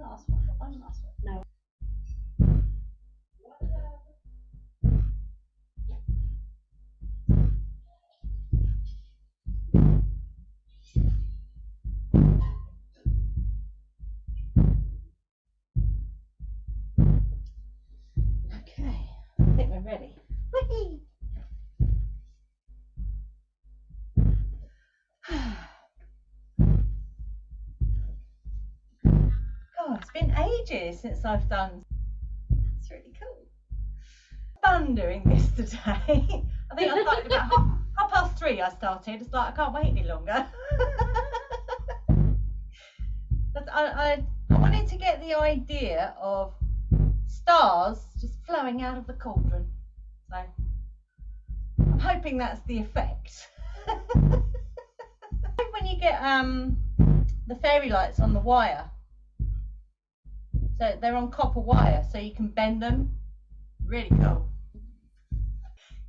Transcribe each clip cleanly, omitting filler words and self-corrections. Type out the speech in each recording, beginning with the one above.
last one. One last one. No. Okay, I think we're ready. Whee! God, it's been ages since I've done. It's really cool. Fun doing this today. I think I started about half past 3. I started. It's like I can't wait any longer. But I wanted to get the idea of stars just flowing out of the cauldron. So I'm hoping that's the effect. When you get the fairy lights on the wire, so they're on copper wire, so you can bend them. Really cool.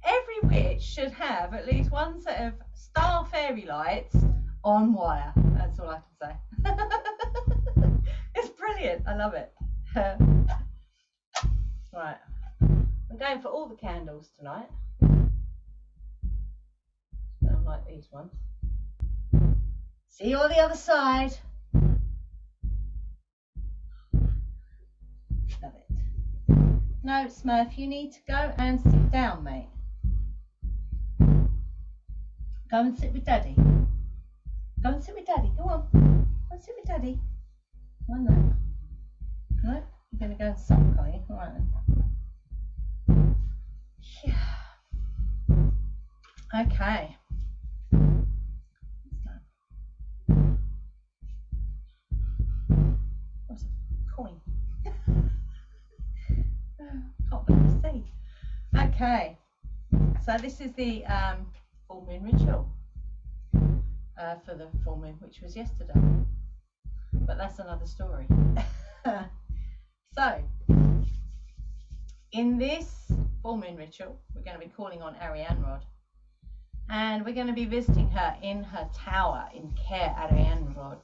Every witch should have at least one set of star fairy lights on wire. That's all I can say. It's brilliant. I love it. Right, I'm going for all the candles tonight. I like these ones. See you on the other side. Love it. No, Smurf, you need to go and sit down, mate. Go and sit with Daddy. Go and sit with Daddy. Go on. Go and sit with Daddy. One there. No, you're going to go and suck, are you? All right then. Yeah. Okay. What's a coin? Can't really see. Okay. So this is the full moon ritual for the full moon, which was yesterday. But that's another story. So, in this full moon ritual, we're going to be calling on Arianrhod. And we're going to be visiting her in her tower in Care Arianrhod.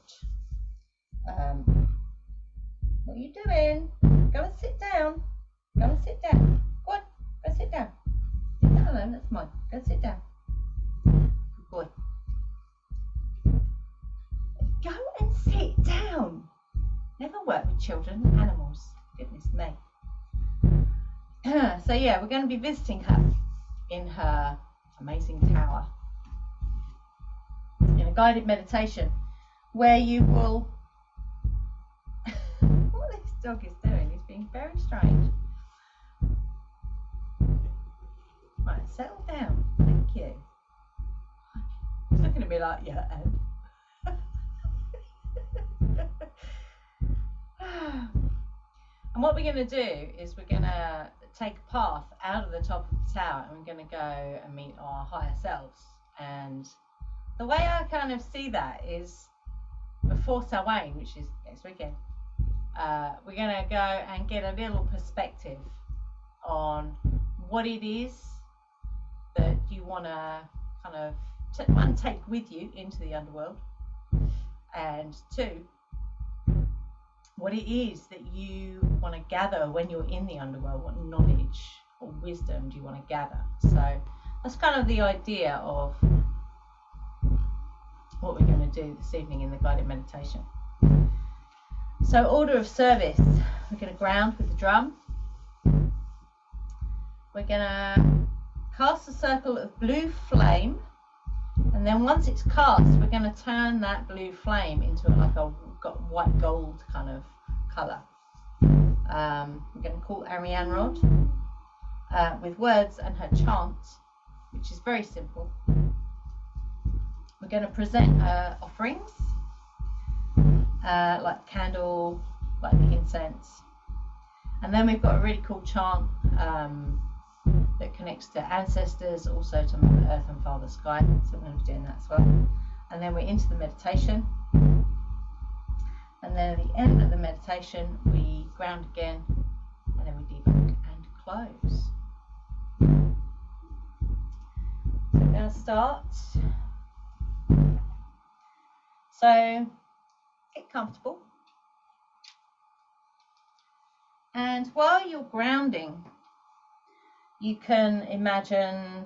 What are you doing? Go and sit down. Go and sit down. Go on, go sit down. Sit down alone, that's mine. Go sit down. Good boy. Go and sit down. Never work with children and animals. Goodness me. So yeah, we're going to be visiting her in her amazing tower in a guided meditation where you will what this dog is doing is being very strange. Right, settle down. Thank you. He's looking at me like, yeah, and and what we're going to do is we're going to take a path out of the top of the tower and we're going to go and meet our higher selves. And the way I kind of see that is before Samhain, which is next weekend, we're going to go and get a little perspective on what it is that you want to kind of one, take with you into the underworld, and two, what it is that you want to gather when you're in the underworld. What knowledge or wisdom do you want to gather? So that's kind of the idea of what we're going to do this evening in the guided meditation. So order of service, we're going to ground with the drum. We're going to cast a circle of blue flame, and then once it's cast, we're going to turn that blue flame into like a white gold kind of colour. We're going to call Arianrhod with words and her chant, which is very simple. We're going to present her offerings, like candle, like the incense, and then we've got a really cool chant that connects to ancestors, also to Mother Earth and Father Sky, so we're going to be doing that as well. And then we're into the meditation, and then at the end of the meditation we ground again, and then we debug and close. So we're going to start. So get comfortable, And while you're grounding, you can imagine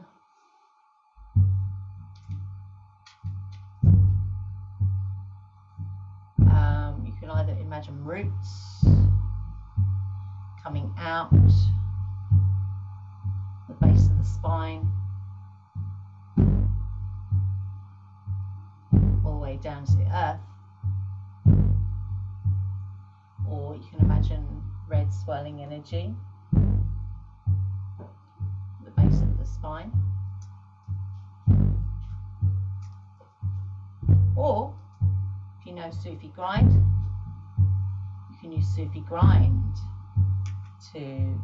you can either imagine roots coming out the base of the spine, all the way down to the earth, or you can imagine red swirling energy at the base of the spine, or if you know Sufi grind, you can use Sufi grind to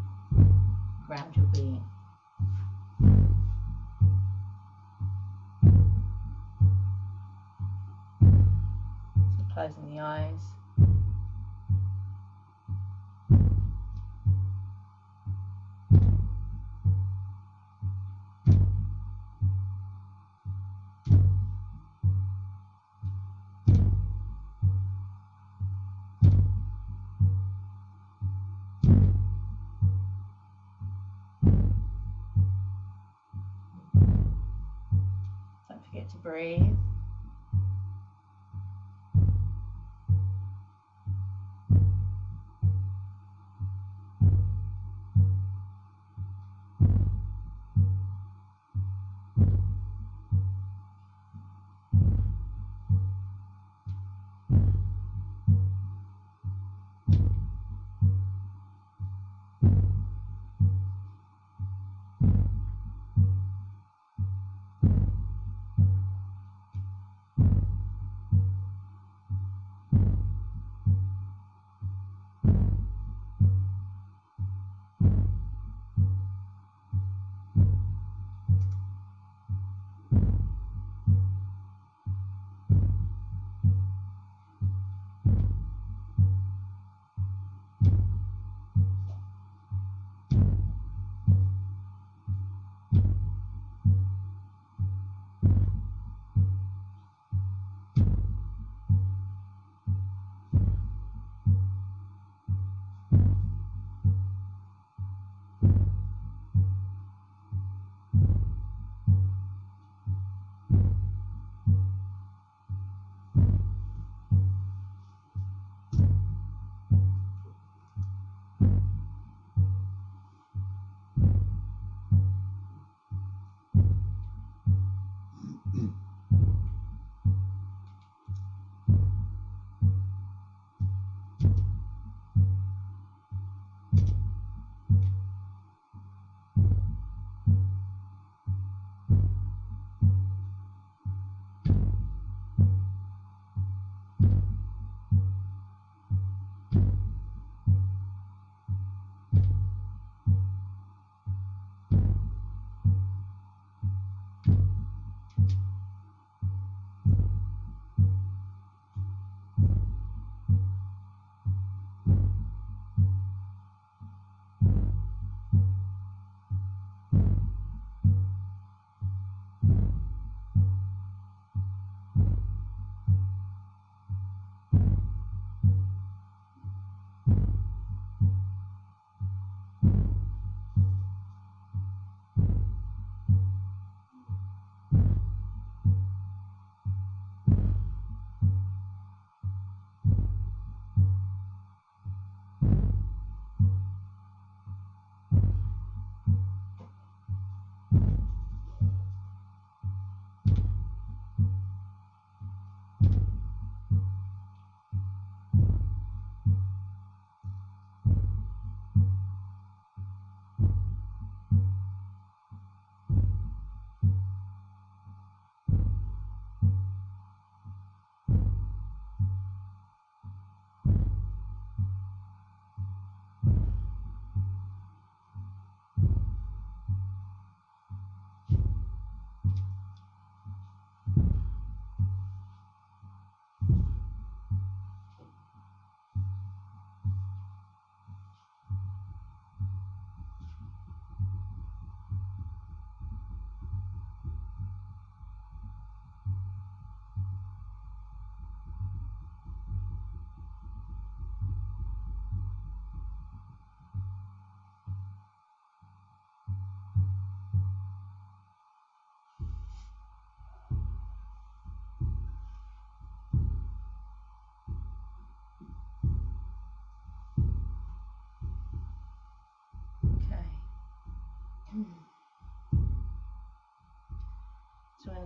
ground your being. So closing the eyes. Don't forget to breathe.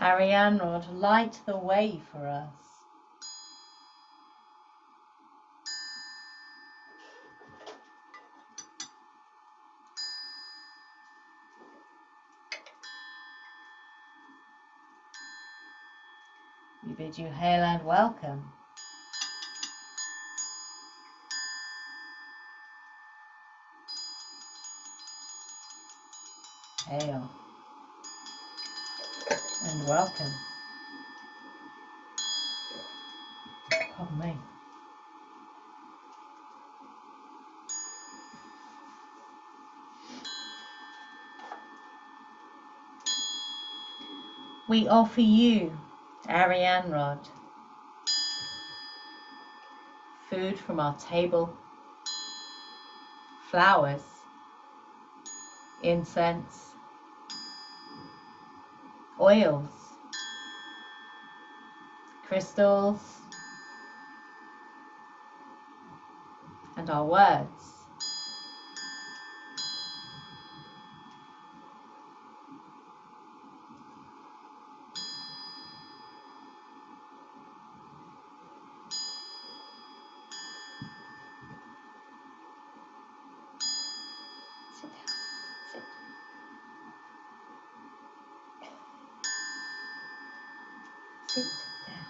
Arianrhod, light the way for us. We bid you hail and welcome. Hail and welcome. Pardon me. We offer you, Arianrhod, food from our table, flowers, incense, oils, crystals, and our words. Sit down. Sit. Sit down.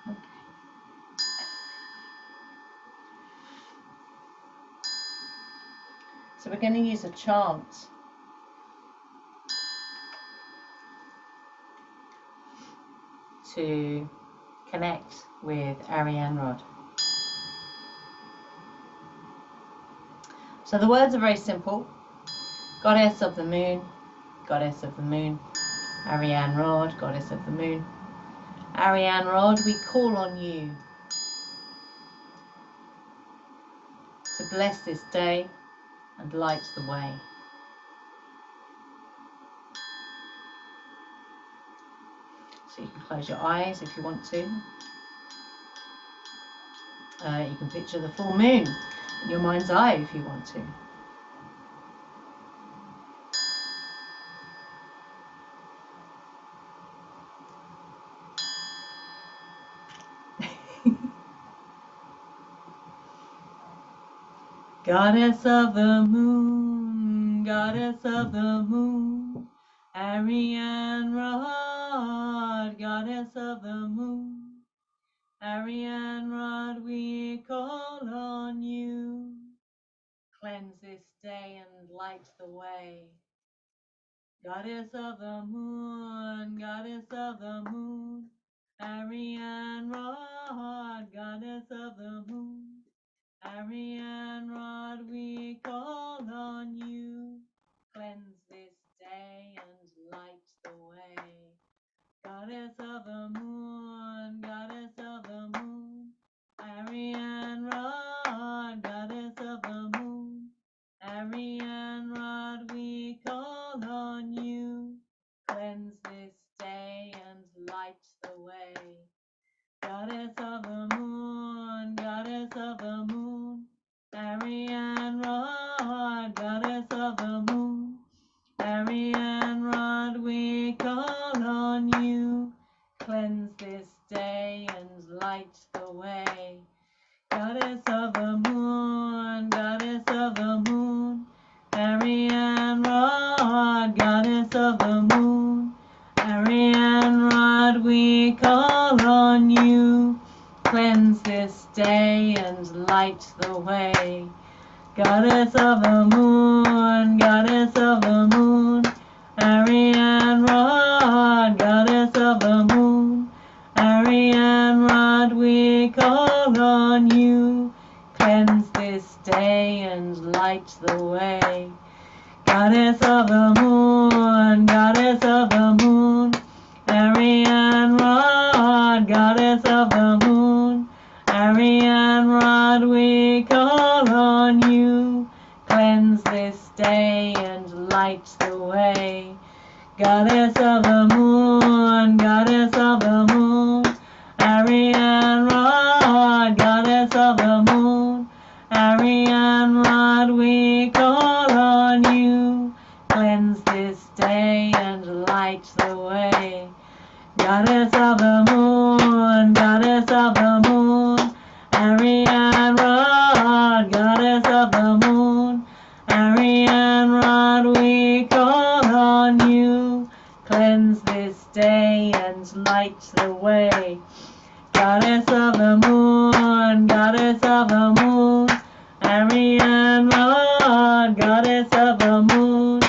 Okay. So we're going to use a chant to connect with Arianrhod. So the words are very simple. Goddess of the moon, goddess of the moon. Arianrhod, goddess of the moon. Arianrhod, we call on you to bless this day and light the way. So you can close your eyes if you want to. You can picture the full moon in your mind's eye if you want to. Goddess of the moon, goddess of the moon, Arianrhod, goddess of the moon, Arianrhod, we call on you. Cleanse this day and light the way. Goddess of the moon, goddess of the moon, Arianrhod, goddess of the moon. Arianrhod, we call on you. Cleanse this day and light the way. Goddess of the moon, goddess of the moon. Arianrhod, goddess of the moon. Arianrhod, we call on you. Cleanse this day and light the way. Goddess of the moon, goddess of the moon, Arianrhod, goddess of the moon, Arianrhod, we call on you. Cleanse this day and light the way. Goddess of the moon, goddess of the moon, Arianrhod, goddess of the moon, Arianrhod, we call on you. Cleanse this day and light the way. Goddess of the moon, goddess of the moon, Arianrhod, goddess of the moon, Arianrhod, we call on you. Cleanse this day and light the way. Goddess of the moon, goddess of the moon, Arianrhod, goddess of the moon, Arianrhod, we call on you. Cleanse this day and light the way. Goddess of the moon, goddess of the moon, Arianrhod, goddess of the moon, Arianrhod, we call on you. Cleanse this day and light the way. of the moon, goddess of the moon, Arianrhod, goddess of the moon, Arianrhod, we call on you, cleanse this day and light the way. Goddess of the moon, goddess of the moon, Arianrhod, goddess of the moon,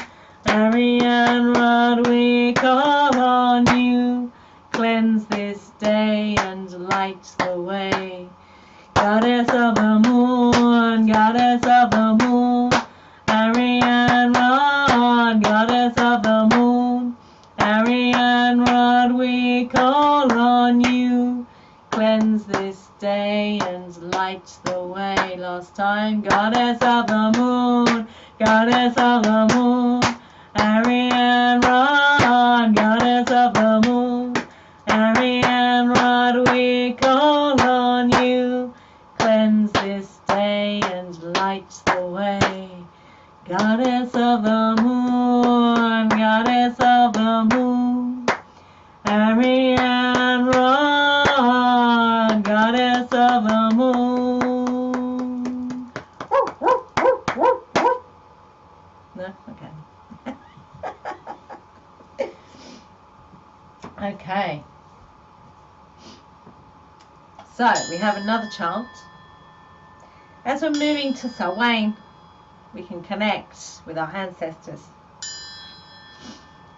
Arianrhod, we call on you, cleanse this day and light the way. Goddess of the moon, goddess of the moon, Arianrhod, goddess of the moon, Arianrhod, we call on you, cleanse this day and light the way. Last time. Goddess of the moon, goddess of the moon, Arianrhod, goddess of the moon, Arianrhod, we call on you, cleanse this day and light the way. Goddess of the moon, goddess of the moon, Arianrhod, goddess of the moon. No? Okay. Okay. So, we have another chant. As we're moving to Samhain, we can connect with our ancestors.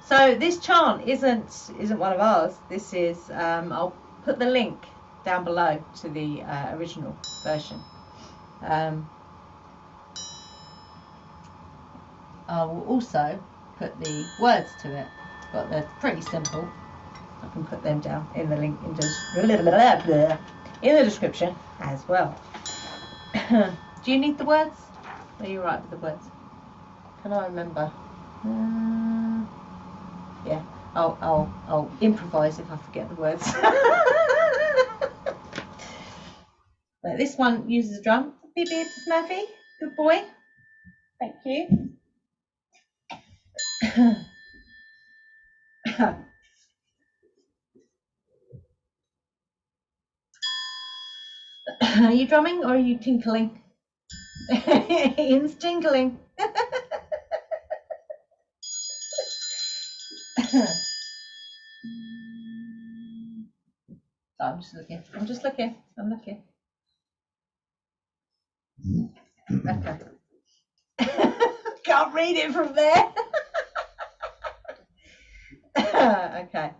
So this chant isn't one of ours. This is I'll put the link down below to the original version. I will also put the words to it, but they're pretty simple. I can put them down in the link in the description as well. Do you need the words? Are you right with the words? Can I remember? Yeah, I'll improvise if I forget the words. But this one uses a drum. Beep beep, Snuffy. Good boy. Thank you. Are you drumming or are you tinkling? Ian's tinkling. I'm just looking. Okay. Can't read it from there. Okay.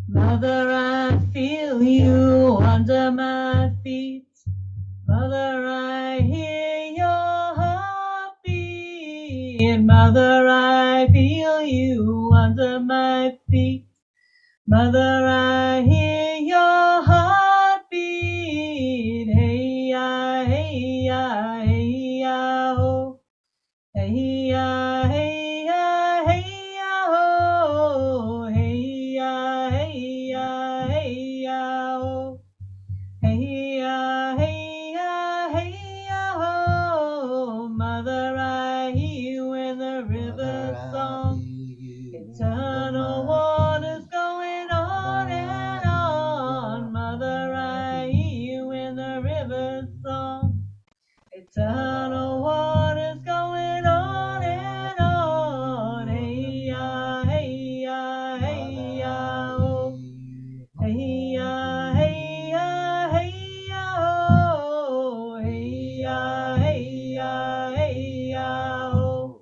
Mother, I feel you under my feet. Mother, I hear your heartbeat. Mother, I feel you under my feet. Mother, I hear your heartbeat. Hey ya, hey ya, hey ya, ho. Hey ya, hey ya, hey ya, ho. Hey ya, hey ya, hey ya, ho. Hey ya, hey ya, hey ya, ho. Mother, I hear you in the river song. Eternal waters going on and on. Mother, I hear you in the river song. Eternal waters going on and on. Hey ya, hey ya, hey ya, ho. Hey ya, hey ya, hey ya, ho. Hey ya, hey ya, hey ya, ho.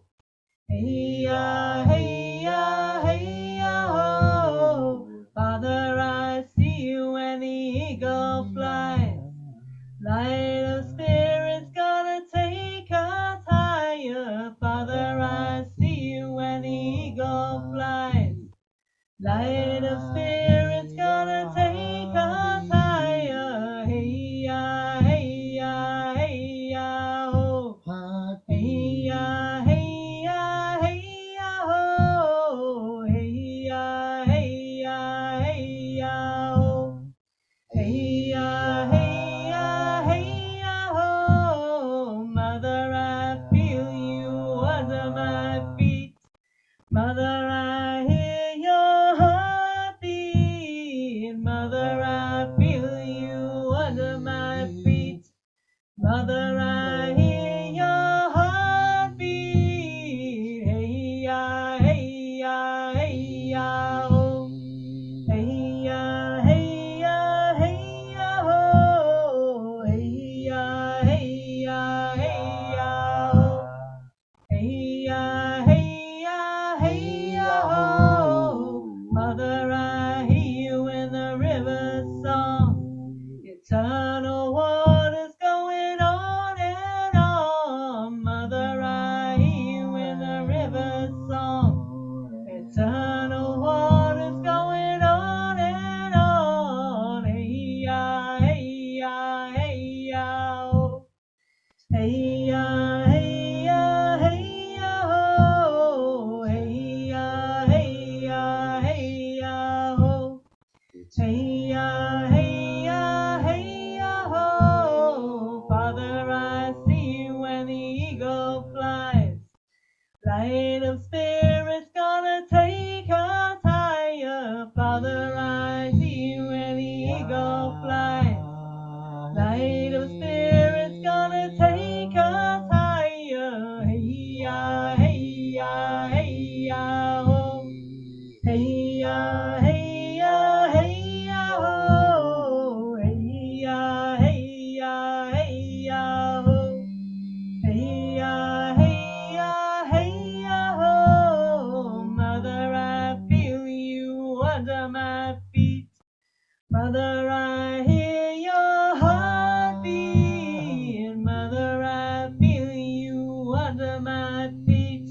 Hey ya, hey ya, hey ya, ho. Father, I see you when the eagle flies. Light of spirit's gonna take us higher. Father, I see you when the eagle flies. Light of spirit's gonna take us higher. Hey ya, hey ya, hey ya, ho. Hey ya, hey ya, hey ya, ho. Hey ya, hey ya, hey ya, ho. Hey ya, hey ya, hey ya, ho. Mother, I hear your heartbeat. Mother, I feel you under my feet. Mother, I hear your heartbeat. Hey ya, hey ya, hey ya, oh. Hey ya, hey ya, hey ya, oh. Hey ya, hey ya, hey ya, oh. Hey ya, hey ya, hey ya, oh. Mother, I hear you in the river song. Eternal waters going on and on. Mother, I hear you in the river song. Eternal waters going on and on. Hey ya, hey ya, hey ya, oh. Hey ya, hey ya, hey ya, oh. Hey ya, hey ya, hey ya, oh. Hey ya, hey ya, hey ya, oh. Father, I see you when the eagle flies. Light of spirit's gonna take us higher. Father, I see you when the eagle flies. Light of spirit's gonna take us higher. Hey ya, hey ya, hey ya, oh. Hey ya, hey ya, hey ya, oh. Hey ya, hey ya, hey ya, oh. Hey ya, hey ya, hey ya, oh. Mother, I feel you under my feet. Mother, I hear your heartbeat. Mother, I feel you under my feet.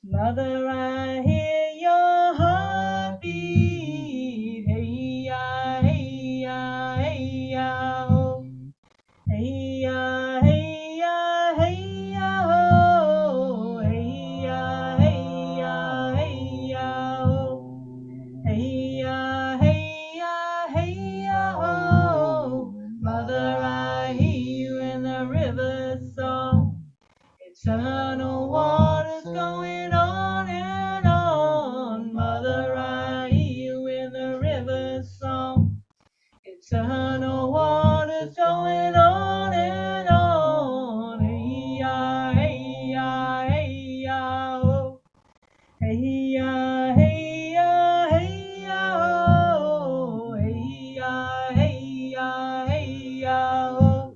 Mother, I hear your heartbeat. Hey ya, hey ya, hey ya, oh. Hey ya, hey ya, hey ya, oh. Hey ya, hey ya, hey ya, oh. Hey ya, hey ya, hey ya, oh. Mother, I hear you in the river song. Eternal waters going on and on. Mother, I hear you in the river song. Eternal waters going on and on. Hey ya, hey ya, hey ya, oh. Hey ya, hey ya, hey ya, oh. Hey ya, hey ya, hey ya, oh.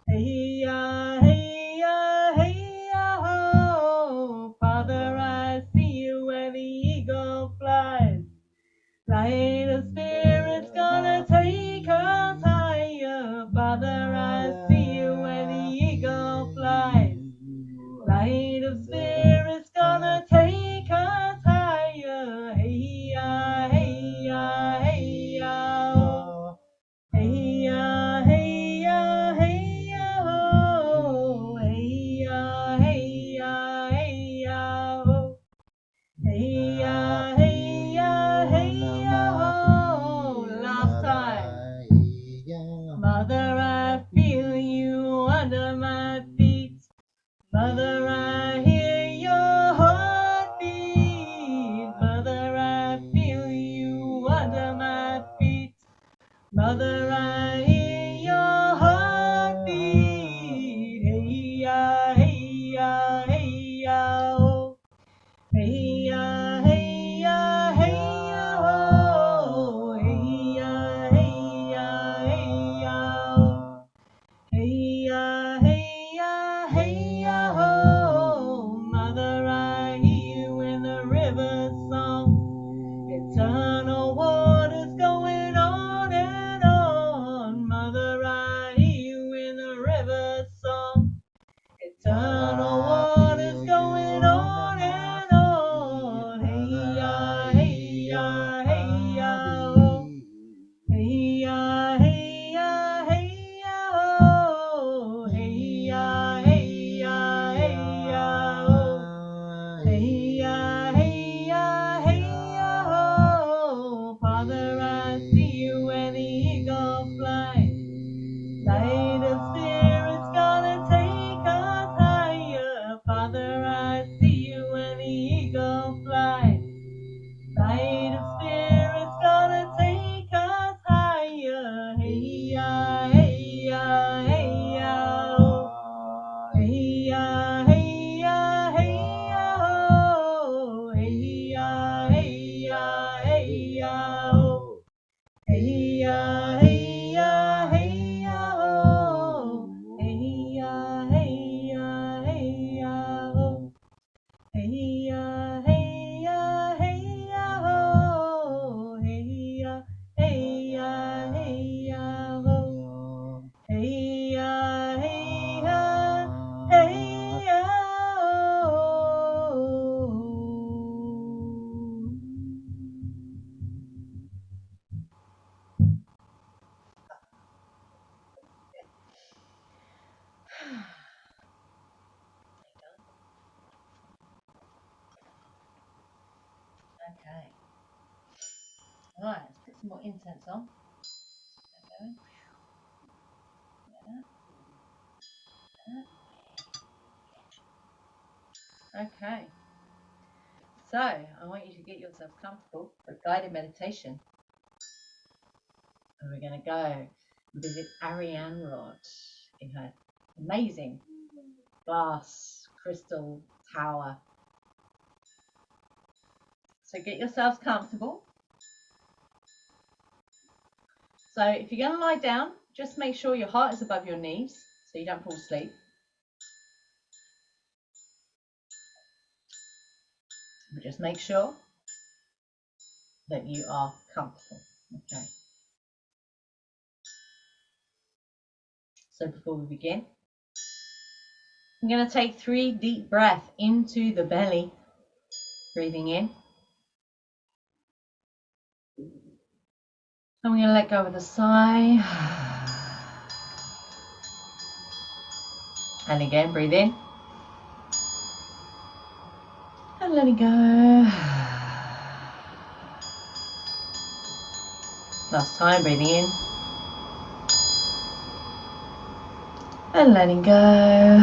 Hey ya, hey ya, hey ya, oh. Father, I see you where the eagle flies. Light of spirit's gonna take us higher. Father, I see you where the eagle flies. Light of spirit's gonna take us higher. Hey ya, hey ya, hey ya, oh. Hey ya, hey ya, hey ya, oh. Hey ya, hey ya, hey ya, oh. Hey ya, hey ya, hey ya, oh. Last time. Mother, I feel you under my feet. Mother, I hear your heartbeat. Mother, I feel you under my feet. Mother, I hear your heartbeat. Hey ya, hey ya, hey ya, oh. Hey ya, hey ya, hey ya, oh. Hey ya, hey ya, hey ya, oh. Hey ya, hey ya, hey ya, oh. Mother, I hear you in the river song. Eternal waters going on and on. Mother, I hear you in the river song. Eternal waters going on and on. Hey ya, hey ya, hey ya, oh. Hey ya, hey ya, hey ya, oh. Hey ya, hey ya, hey ya, oh. Hey ya, hey ya, hey ya, oh. Father, I see you when the eagle flies. Light of spirit's gonna take us higher. Father, I see you when the eagle eagle flight. Flight of spirits gonna take us higher. Hey ya, hey ya, hey ya, oh. Hey ya, hey ya, hey ya, oh. Hey ya, hey ya, hey ya, oh. Hey ya, hey ya, hey ya, oh. Hey ya, hey ya, hey ya, oh. Hey ya, hey ya, hey ya, oh. Hey ya, hey ya, hey ya, oh. Hey ya, hey ya, hey ya, oh. Okay. Right, let's put some more incense on. Okay. So, I want you to get yourself comfortable for a guided meditation. And we're going to go visit Arianrhod in her amazing glass crystal tower. So get yourselves comfortable. So if you're going to lie down, just make sure your heart is above your knees so you don't fall asleep. But just make sure that you are comfortable. Okay. So before we begin, I'm going to take 3 deep breaths into the belly, breathing in. I'm going to let go with a sigh. And again, breathe in. And let it go. Last time, breathing in. And letting go.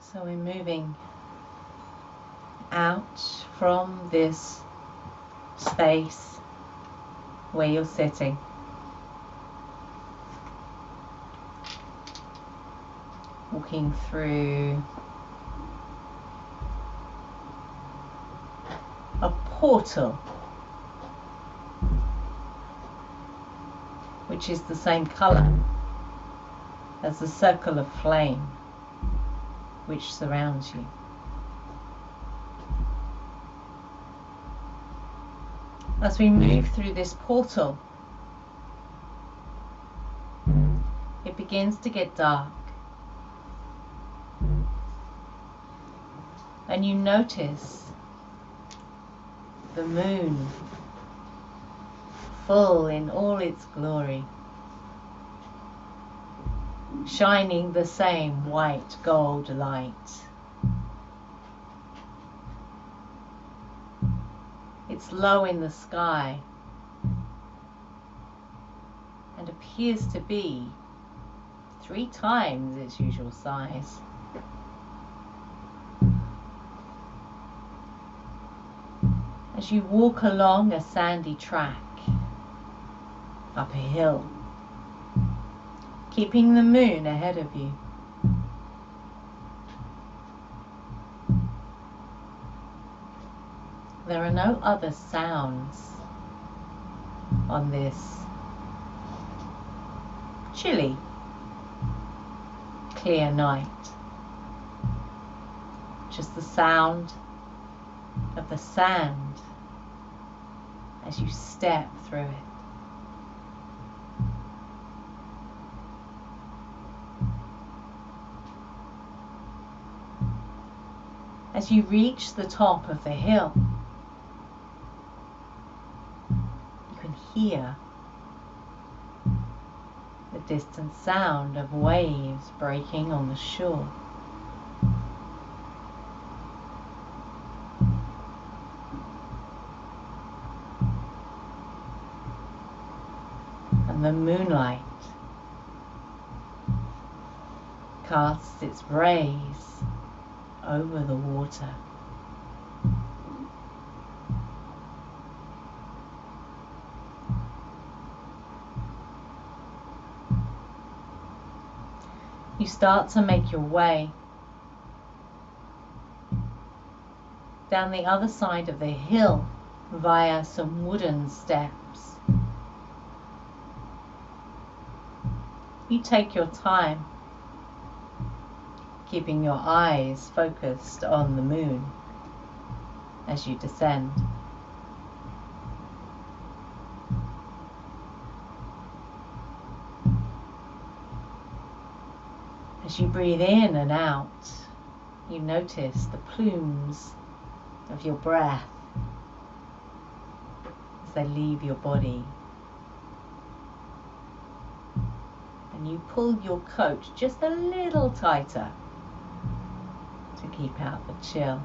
So we're moving out from this space where you're sitting. Walking through a portal which is the same colour as the circle of flame which surrounds you. As we move through this portal, it begins to get dark. And you notice the moon full in all its glory, shining the same white gold light. It's low in the sky and appears to be 3 times its usual size. As you walk along a sandy track up a hill, keeping the moon ahead of you. There are no other sounds on this chilly, clear night. Just the sound of the sand as you step through it. As you reach the top of the hill, you can hear the distant sound of waves breaking on the shore. and the moonlight casts its rays over the water. You start to make your way down the other side of the hill via some wooden steps. You take your time, keeping your eyes focused on the moon as you descend. As you breathe in and out, you notice the plumes of your breath as they leave your body. And you pull your coat just a little tighter to keep out the chill.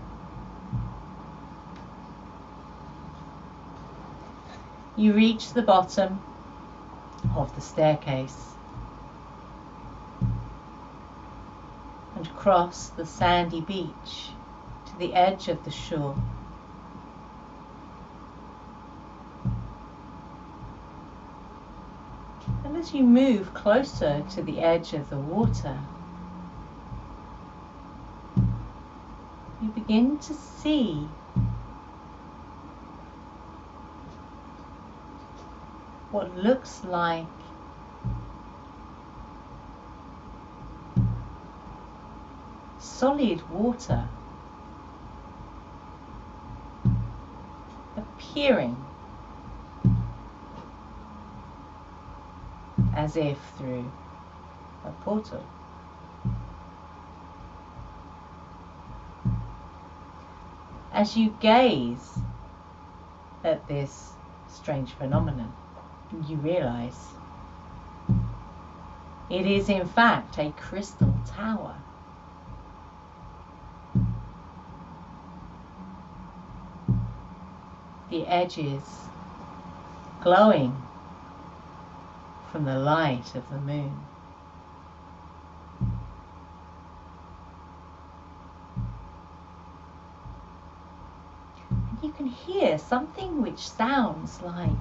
You reach the bottom of the staircase and cross the sandy beach to the edge of the shore. And as you move closer to the edge of the water, you begin to see what looks like solid water appearing as if through a portal. As you gaze at this strange phenomenon, you realize it is in fact a crystal tower. The edges glowing from the light of the moon. And you can hear something which sounds like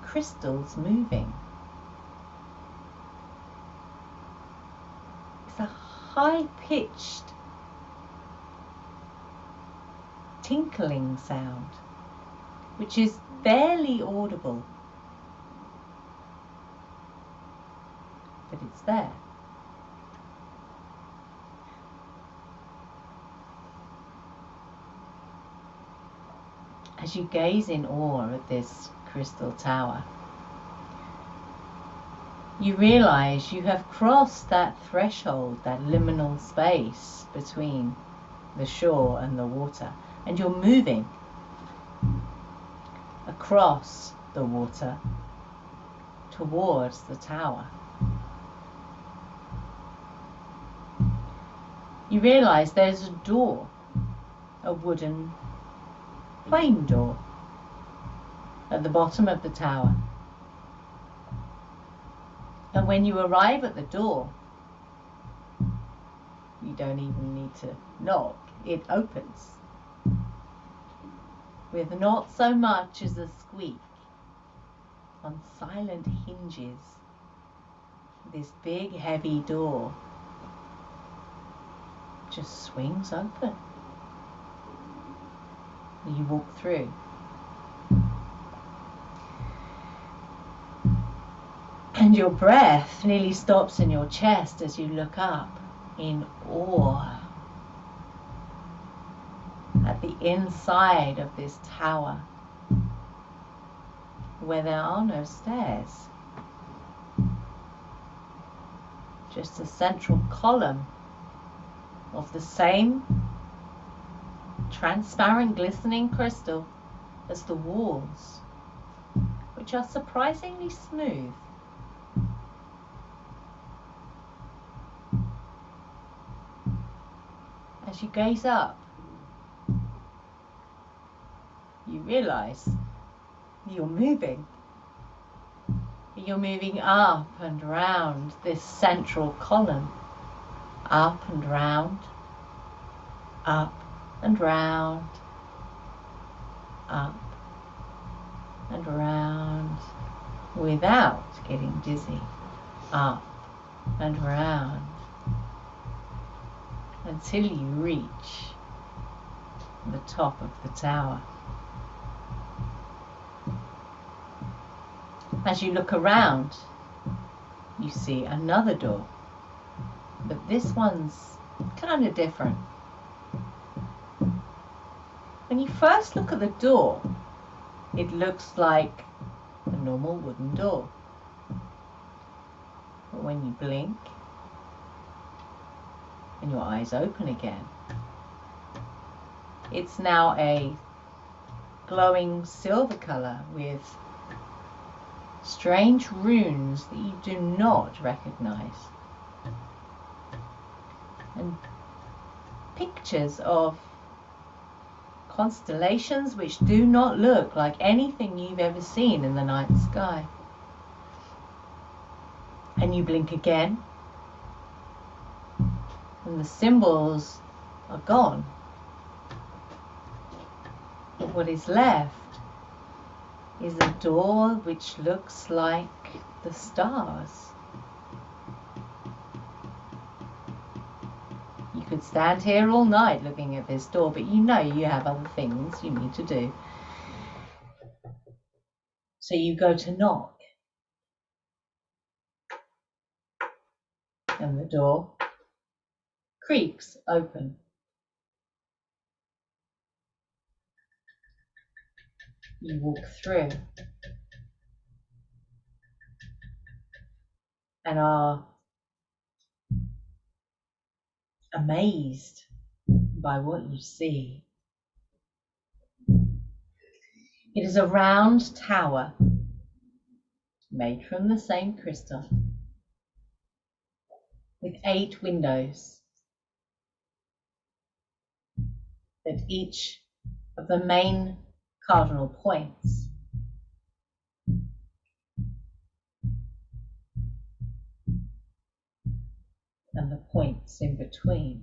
crystals moving. It's a high-pitched tinkling sound, which is barely audible, but it's there. As you gaze in awe at this crystal tower, you realize you have crossed that threshold, that liminal space between the shore and the water, and you're moving across the water towards the tower. You realize there's a door, a wooden plain door at the bottom of the tower. And when you arrive at the door, you don't even need to knock, it opens with not so much as a squeak. On silent hinges, this big heavy door just swings open. You walk through. And your breath nearly stops in your chest as you look up in awe at the inside of this tower, where there are no stairs, just a central column of the same transparent glistening crystal as the walls, which are surprisingly smooth. As you gaze up, you realise you're moving. You're moving up and round this central column. Up and round. Up and round. Up and round. Without getting dizzy. Up and round. Until you reach the top of the tower. As you look around, you see another door, but this one's kind of different. When you first look at the door, it looks like a normal wooden door. But when you blink and your eyes open again, it's now a glowing silver color with strange runes that you do not recognize, and pictures of constellations which do not look like anything you've ever seen in the night sky. And you blink again, and the symbols are gone. But what is left is a door which looks like the stars. You could stand here all night looking at this door, but you know you have other things you need to do. So you go to knock, and the door creaks open. You walk through and are amazed by what you see. It is a round tower made from the same crystal with 8 windows at each of the main cardinal points. And the points in between.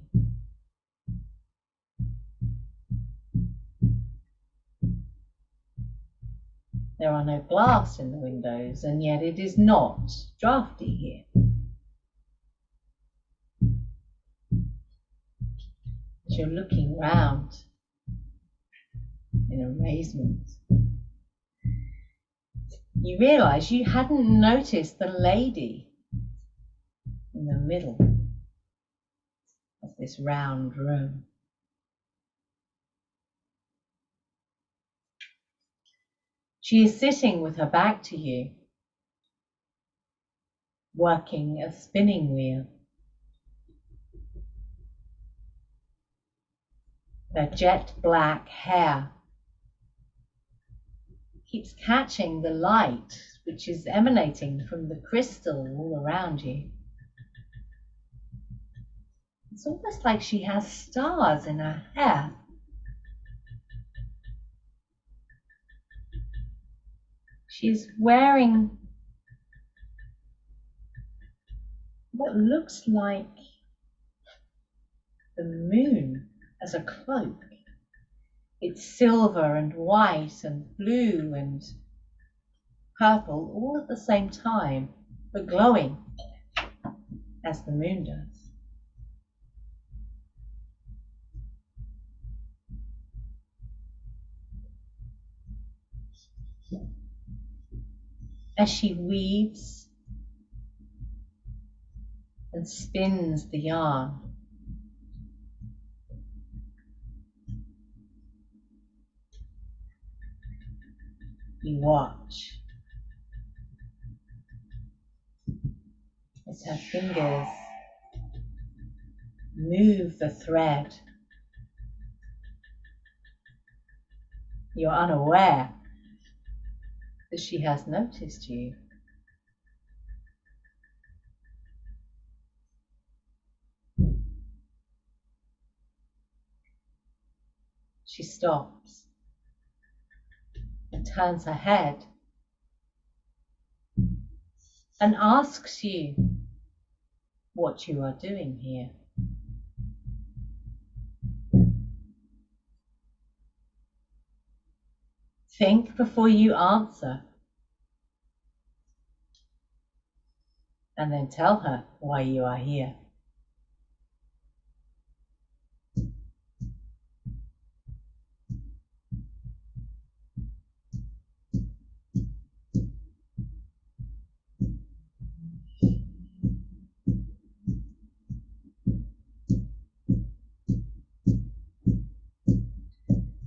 There are no glass in the windows, and yet it is not drafty here. As you're looking round in amazement, you realise you hadn't noticed the lady in the middle of this round room. She is sitting with her back to you, working a spinning wheel. Her jet black hair keeps catching the light which is emanating from the crystal all around you. It's almost like she has stars in her hair. She's wearing what looks like the moon as a cloak. It's silver and white and blue and purple all at the same time, but glowing as the moon does. As she weaves and spins the yarn, you watch as her fingers move the thread. You're unaware that she has noticed you. She stops and turns her head and asks you what you are doing here. Think before you answer, and then tell her why you are here.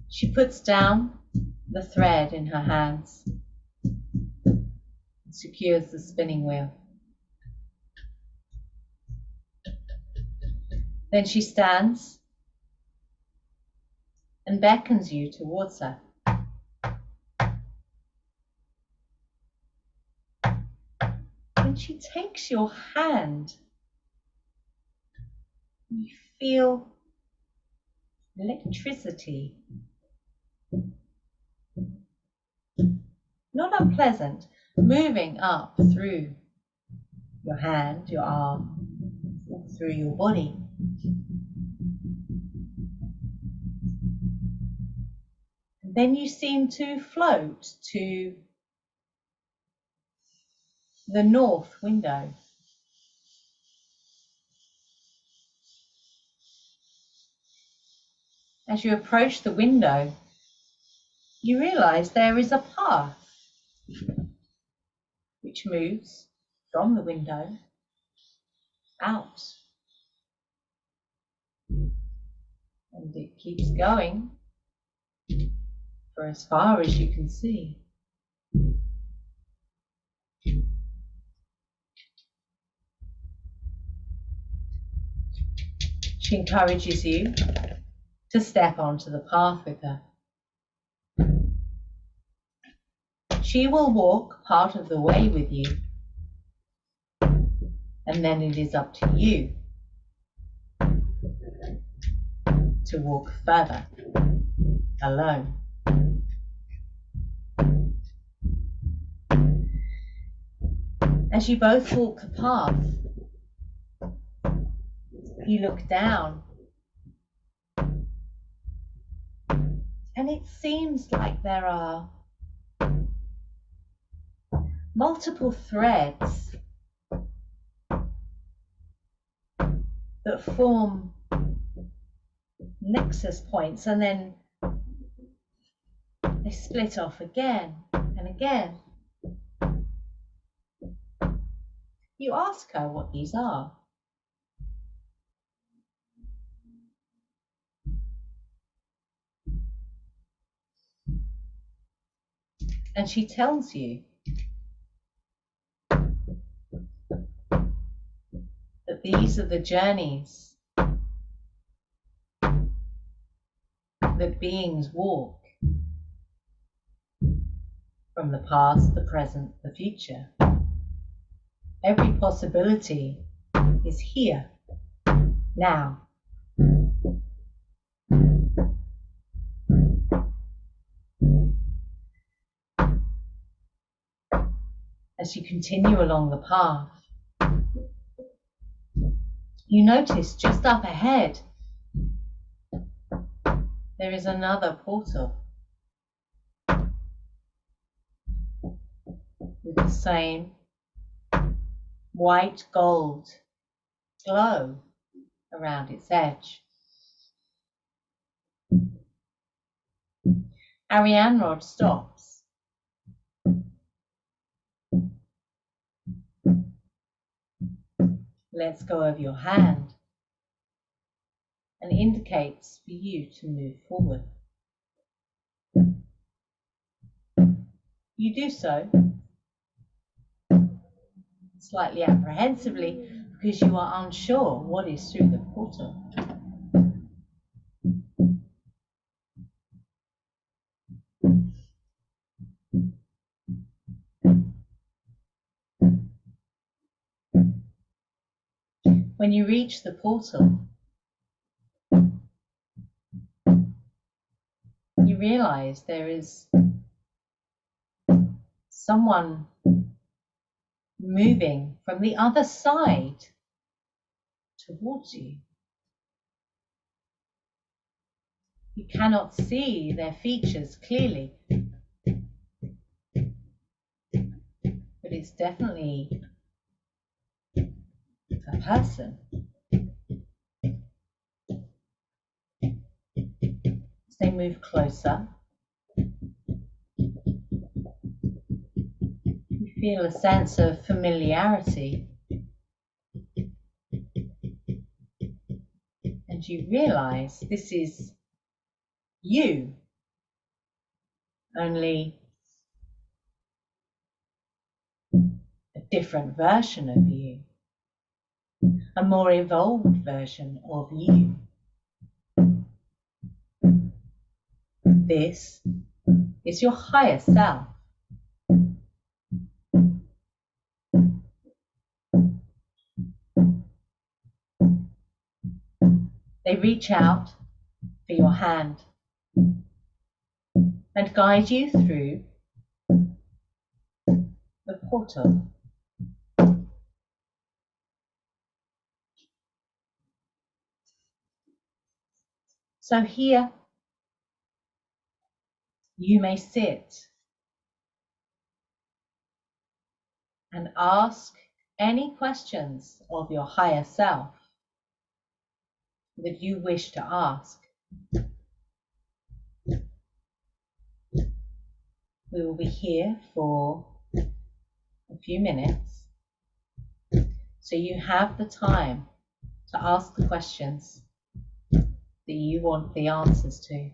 She puts down the thread in her hands and secures the spinning wheel. Then she stands and beckons you towards her. When she takes your hand, you feel electricity. Not unpleasant, moving up through your hand, your arm, through your body. And then you seem to float to the north window. As you approach the window, you realize there is a path which moves from the window out. And it keeps going for as far as you can see. She encourages you to step onto the path with her. She will walk part of the way with you, and then it is up to you to walk further alone. As you both walk the path, you look down, and it seems like there are multiple threads that form nexus points, and then they split off again and again. You ask her what these are. And she tells you that these are the journeys that beings walk from the past, the present, the future. Every possibility is here, now. As you continue along the path, you notice just up ahead there is another portal with the same white gold glow around its edge. Arianrhod stops. Lets go of your hand and indicates for you to move forward. You do so slightly apprehensively because you are unsure what is through the portal. When you reach the portal, you realize there is someone moving from the other side towards you. You cannot see their features clearly, but it's definitely a person. As they move closer, you feel a sense of familiarity, and you realize this is you, only a different version of you, a more evolved version of you. This is your higher self. They reach out for your hand and guide you through the portal. So here you may sit and ask any questions of your higher self that you wish to ask. We will be here for a few minutes, so you have the time to ask the questions that you want the answers to.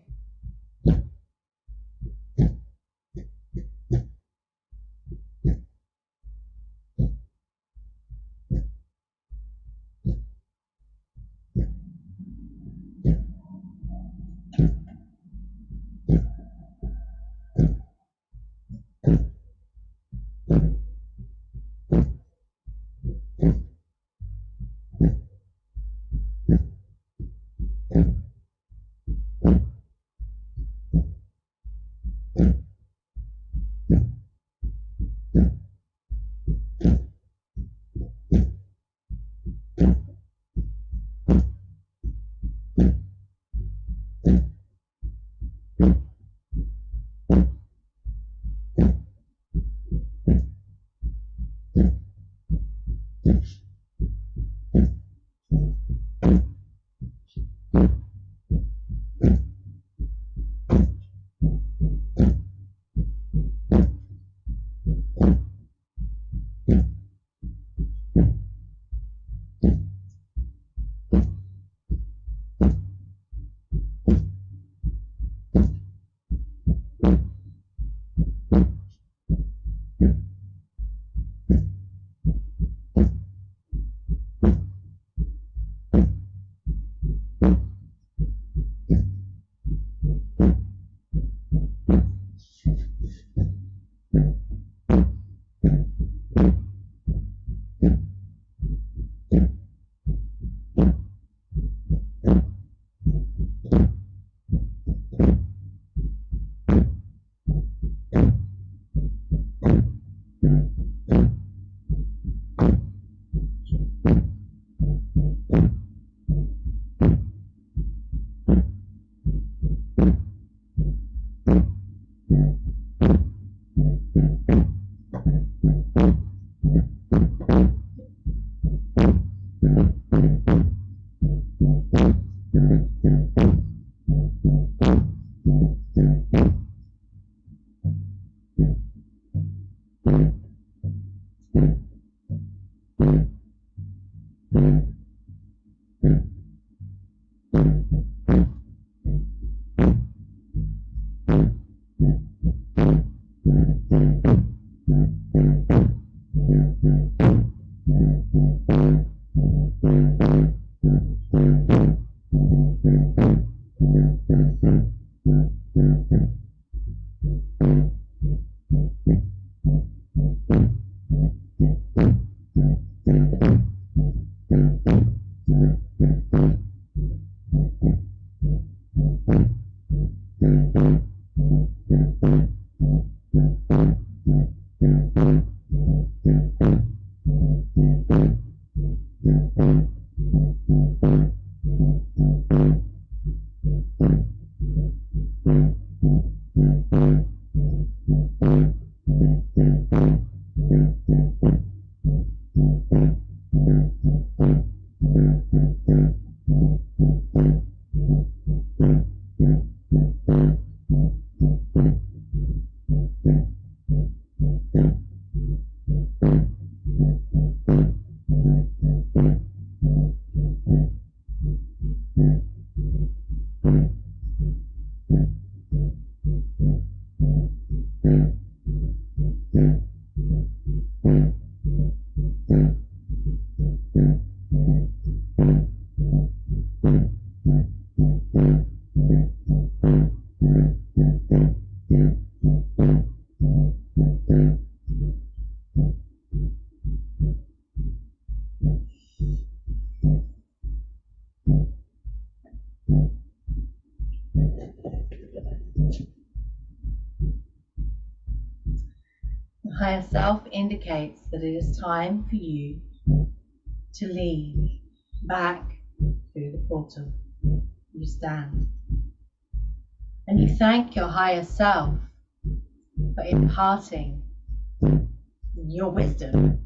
higher self indicates that it is time for you to leave back through the portal. You stand and you thank your higher self for imparting your wisdom.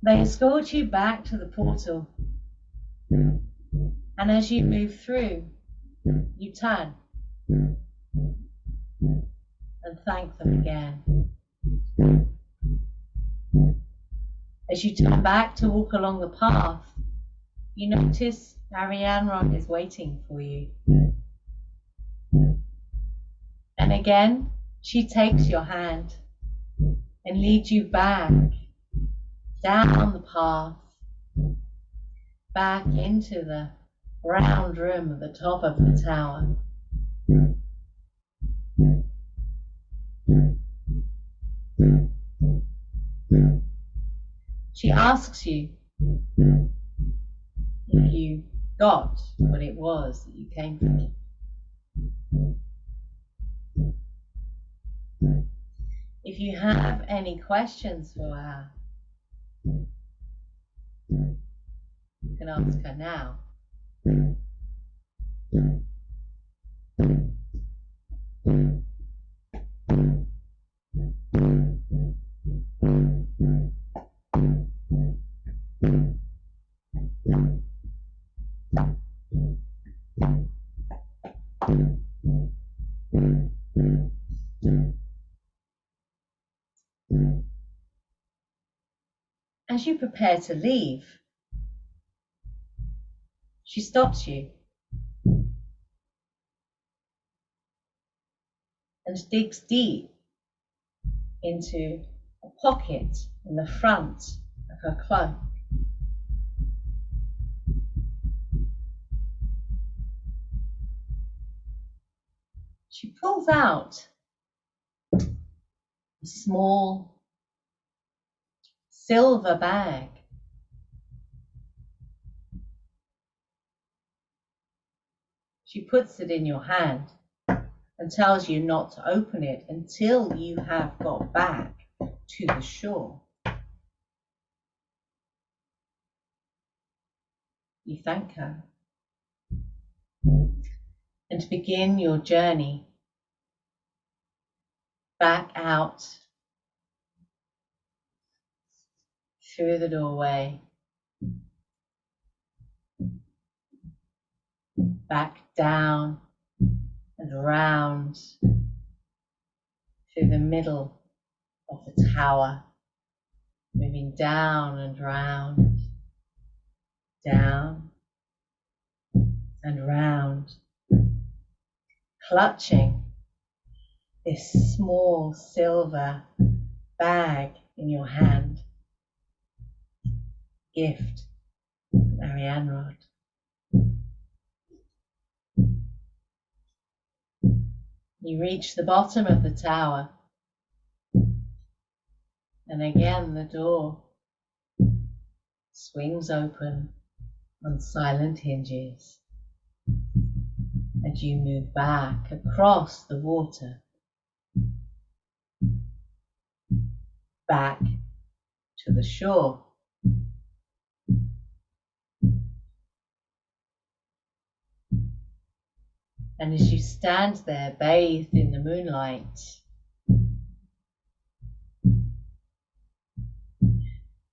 They escort you back to the portal, and as you move through, you turn and thank them again. As you turn back to walk along the path, you notice Arianrhod is waiting for you. And again, she takes your hand and leads you back down the path, back into the round room at the top of the tower. She asks you if you got what it was that you came for. If you have any questions for her, you can ask her now. As you prepare to leave, she stops you and digs deep into a pocket in the front of her cloak. She pulls out a small silver bag. She puts it in your hand and tells you not to open it until you have got back to the shore. You thank her and begin your journey back out through the doorway, back down and around through the middle of the tower, moving down and round, down and round, clutching this small silver bag in your hand. Gift from Arianrhod. You reach the bottom of the tower, and again the door swings open on silent hinges, and you move back across the water, back to the shore. And as you stand there, bathed in the moonlight,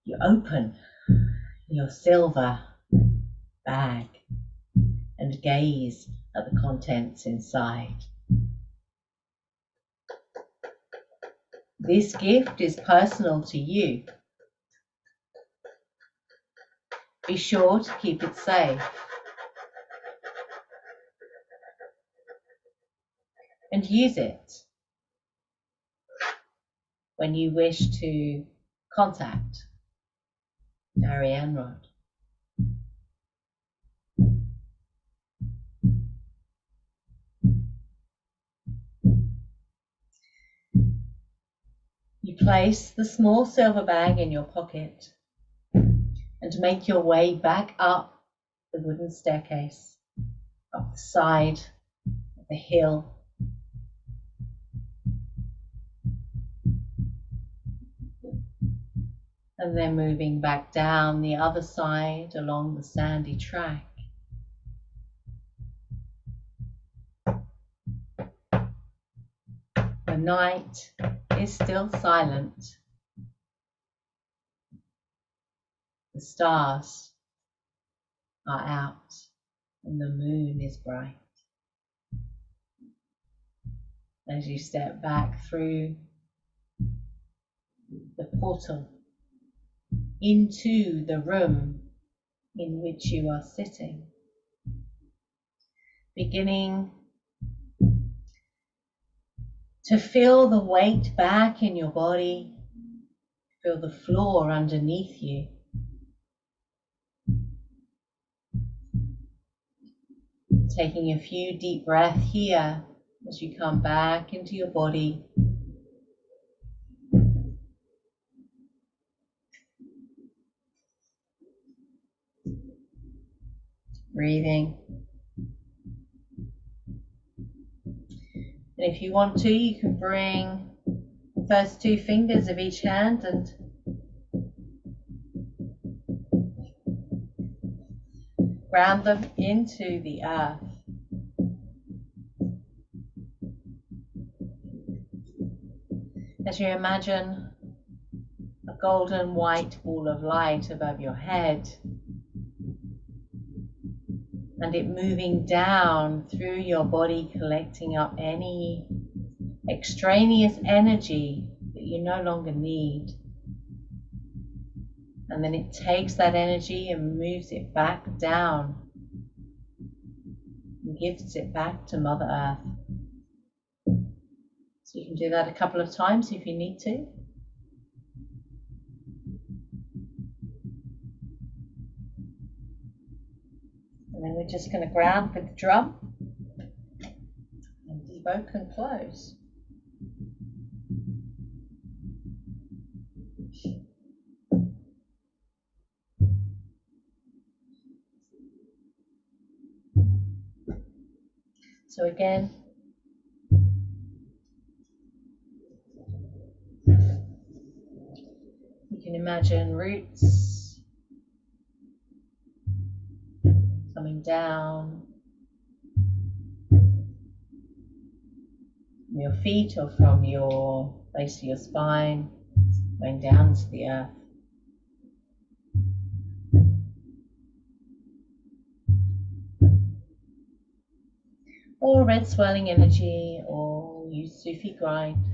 you open your silver bag and gaze at the contents inside. This gift is personal to you. Be sure to keep it safe. And use it when you wish to contact Arianrhod. You place the small silver bag in your pocket and make your way back up the wooden staircase, up the side of the hill, And then moving back down the other side along the sandy track. The night is still silent. The stars are out and the moon is bright. As you step back through the portal into the room in which you are sitting, beginning to feel the weight back in your body, feel the floor underneath you. Taking a few deep breaths here as you come back into your body. Breathing. And if you want to, you can bring the first two fingers of each hand and ground them into the earth. As you imagine a golden white ball of light above your head, and it moving down through your body, collecting up any extraneous energy that you no longer need. And then it takes that energy and moves it back down and gives it back to Mother Earth. So you can do that a couple of times if you need to. And then we're just going to ground with the drum and evoke and close. So again, you can imagine roots coming down from your feet or from your base of your spine, going down to the earth. Or red swirling energy, or use Sufi grind.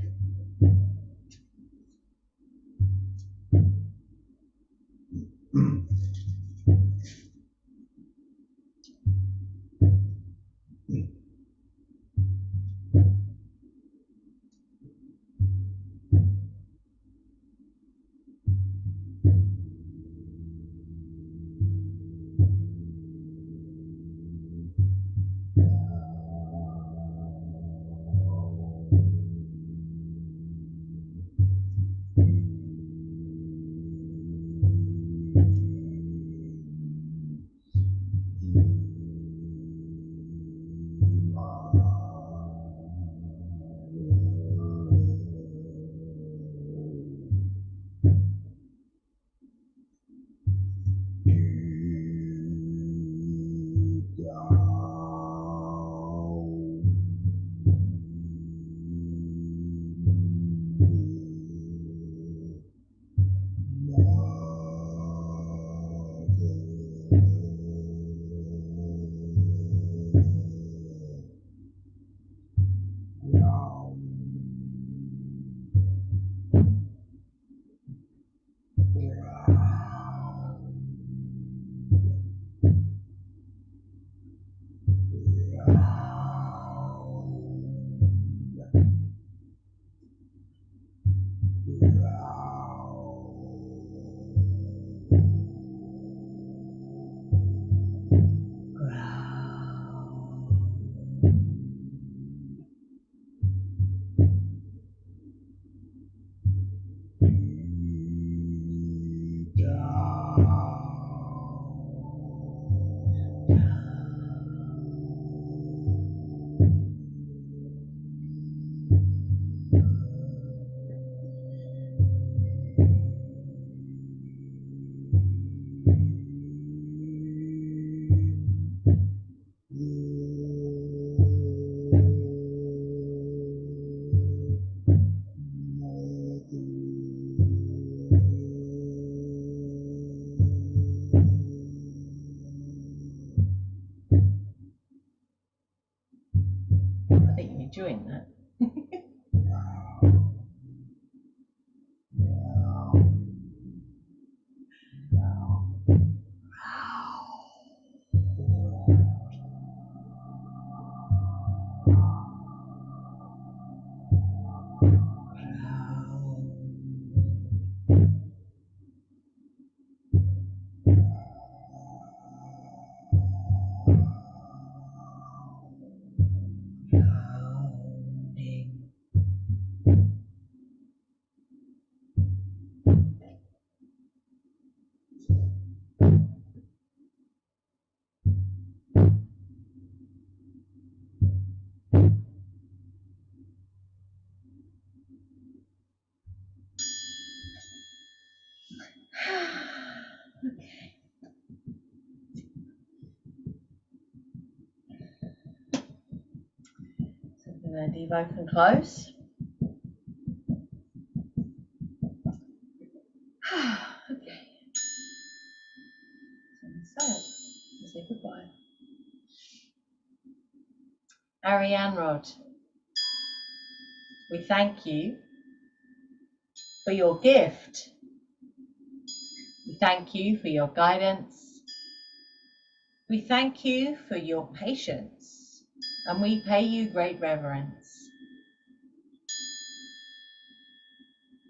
enjoying that. Devoke and close. Okay. So say goodbye. Arianrhod, we thank you for your gift. We thank you for your guidance. We thank you for your patience, and we pay you great reverence.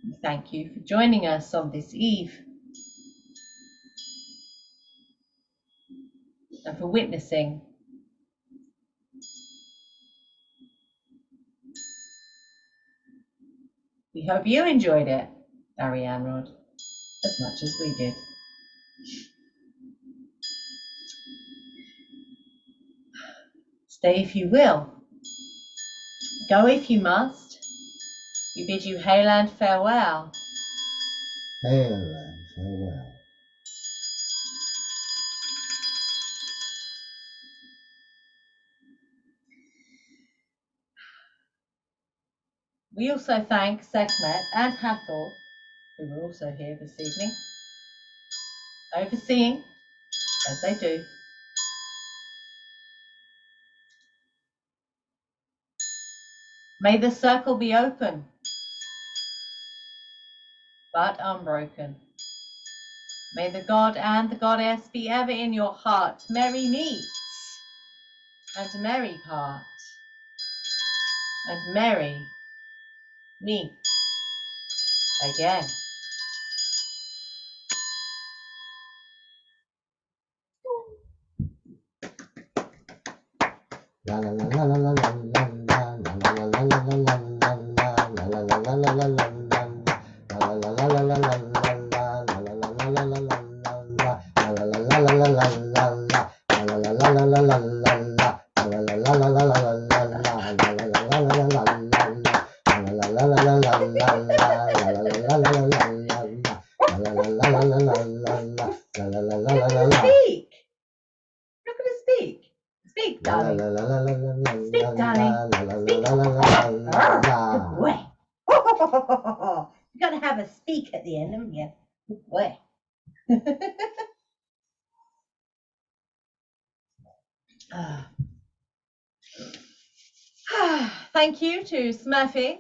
We thank you for joining us on this eve and for witnessing. We hope you enjoyed it, Arianrhod, as much as we did. Stay if you will. Go if you must. We bid you hail and farewell. Hail and farewell. We also thank Sekhmet and Hathor, who were also here this evening, overseeing, as they do. May the circle be open, but unbroken. May the god and the goddess be ever in your heart. Merry meet, and merry part, and merry meet again. La la la la la la la la la la la la Speak. You're going to speak. Speak, darling. Speak, darling. Speak. Good boy. You've got to have a speak at the end, haven't you? Good boy. Thank you to Smurfy